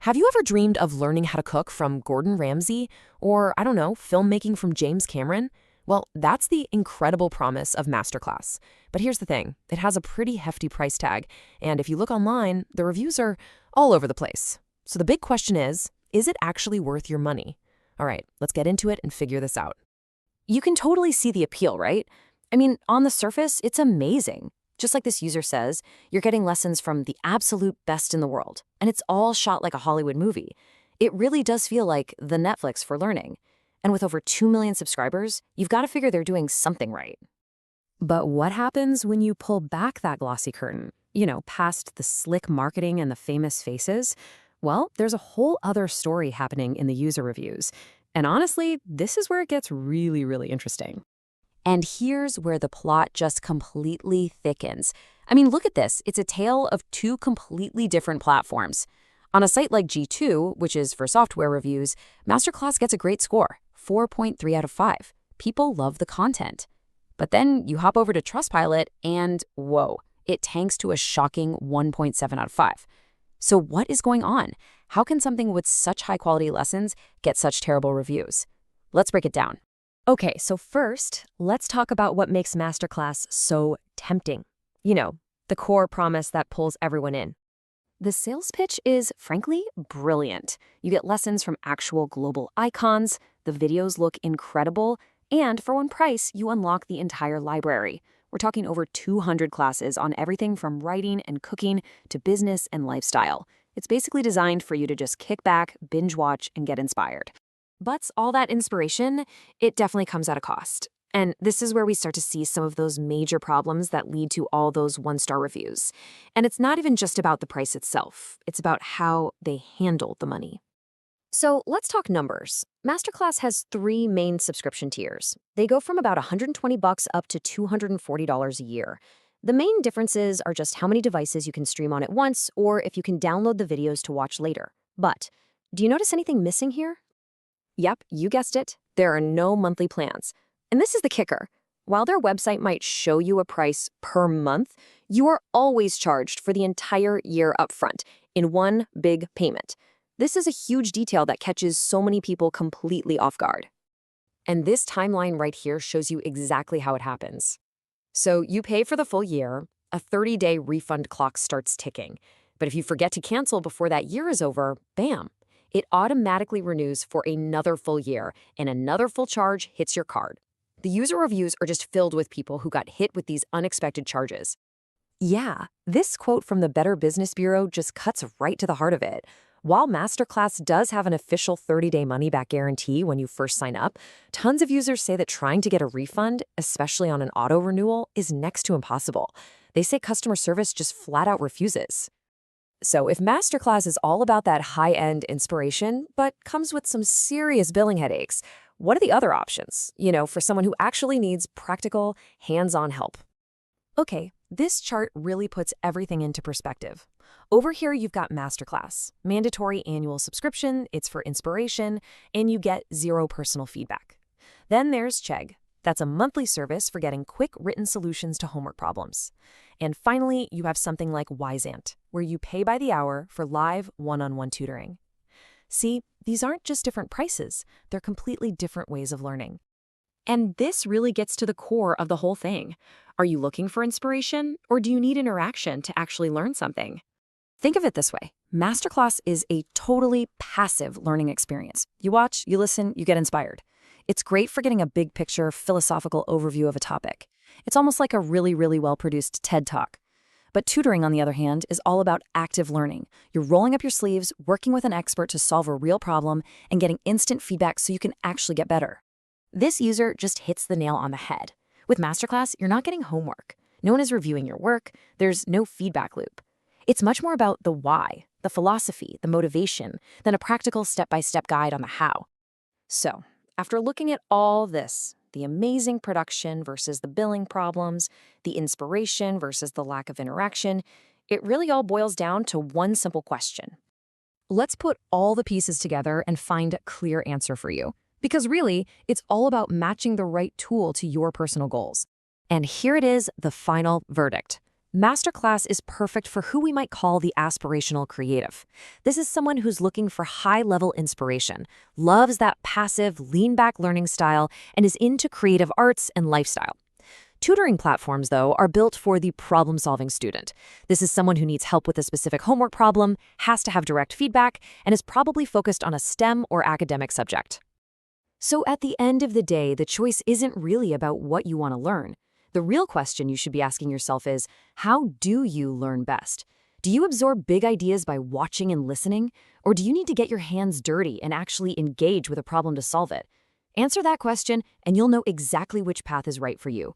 Have you ever dreamed of learning how to cook from Gordon Ramsay or, I don't know, filmmaking from James Cameron? Well, that's the incredible promise of MasterClass. But here's the thing, it has a pretty hefty price tag, and if you look online, the reviews are all over the place. So the big question is it actually worth your money? All right, let's get into it and figure this out. You can totally see the appeal, right? I mean, on the surface, it's amazing. Just like this user says, you're getting lessons from the absolute best in the world, and it's all shot like a Hollywood movie. It really does feel like the Netflix for learning. And with over 2 million subscribers, you've got to figure they're doing something right. But what happens when you pull back that glossy curtain? Past the slick marketing and the famous faces? Well, there's a whole other story happening in the user reviews. And honestly, this is where it gets really, really interesting. And here's where the plot just completely thickens. I mean, look at this. It's a tale of two completely different platforms. On a site like G2, which is for software reviews, MasterClass gets a great score, 4.3 out of 5. People love the content. But then you hop over to Trustpilot and, whoa, it tanks to a shocking 1.7 out of 5. So what is going on? How can something with such high-quality lessons get such terrible reviews? Let's break it down. Okay, so first, let's talk about what makes MasterClass so tempting. The core promise that pulls everyone in. The sales pitch is, frankly, brilliant. You get lessons from actual global icons, the videos look incredible, and for one price, you unlock the entire library. We're talking over 200 classes on everything from writing and cooking to business and lifestyle. It's basically designed for you to just kick back, binge watch, and get inspired. But all that inspiration, it definitely comes at a cost. And this is where we start to see some of those major problems that lead to all those one-star reviews. And it's not even just about the price itself. It's about how they handle the money. So let's talk numbers. MasterClass has 3 main subscription tiers. They go from about $120 up to $240 a year. The main differences are just how many devices you can stream on at once or if you can download the videos to watch later. But do you notice anything missing here? Yep, you guessed it. There are no monthly plans. And this is the kicker. While their website might show you a price per month, you are always charged for the entire year upfront in one big payment. This is a huge detail that catches so many people completely off guard. And this timeline right here shows you exactly how it happens. So you pay for the full year, a 30-day refund clock starts ticking. But if you forget to cancel before that year is over, bam! It automatically renews for another full year, and another full charge hits your card. The user reviews are just filled with people who got hit with these unexpected charges. Yeah, this quote from the Better Business Bureau just cuts right to the heart of it. While MasterClass does have an official 30-day money-back guarantee when you first sign up, tons of users say that trying to get a refund, especially on an auto-renewal, is next to impossible. They say customer service just flat-out refuses. So if MasterClass is all about that high-end inspiration, but comes with some serious billing headaches, what are the other options, for someone who actually needs practical, hands-on help? Okay, this chart really puts everything into perspective. Over here, you've got MasterClass, mandatory annual subscription, it's for inspiration, and you get 0 personal feedback. Then there's Chegg. That's a monthly service for getting quick written solutions to homework problems. And finally, you have something like Wyzant, where you pay by the hour for live one-on-one tutoring. See, these aren't just different prices, they're completely different ways of learning. And this really gets to the core of the whole thing. Are you looking for inspiration, or do you need interaction to actually learn something? Think of it this way. MasterClass is a totally passive learning experience. You watch, you listen, you get inspired. It's great for getting a big picture, philosophical overview of a topic. It's almost like a really, really well-produced TED Talk. But tutoring, on the other hand, is all about active learning. You're rolling up your sleeves, working with an expert to solve a real problem, and getting instant feedback so you can actually get better. This user just hits the nail on the head. With MasterClass, you're not getting homework. No one is reviewing your work. There's no feedback loop. It's much more about the why, the philosophy, the motivation, than a practical step-by-step guide on the how. So, after looking at all this, the amazing production versus the billing problems, the inspiration versus the lack of interaction, it really all boils down to one simple question. Let's put all the pieces together and find a clear answer for you. Because really, it's all about matching the right tool to your personal goals. And here it is, the final verdict. MasterClass is perfect for who we might call the aspirational creative. This is someone who's looking for high-level inspiration, loves that passive, lean-back learning style, and is into creative arts and lifestyle. Tutoring platforms, though, are built for the problem-solving student. This is someone who needs help with a specific homework problem, has to have direct feedback, and is probably focused on a STEM or academic subject. So at the end of the day, the choice isn't really about what you want to learn. The real question you should be asking yourself is, how do you learn best? Do you absorb big ideas by watching and listening? Or do you need to get your hands dirty and actually engage with a problem to solve it? Answer that question, and you'll know exactly which path is right for you.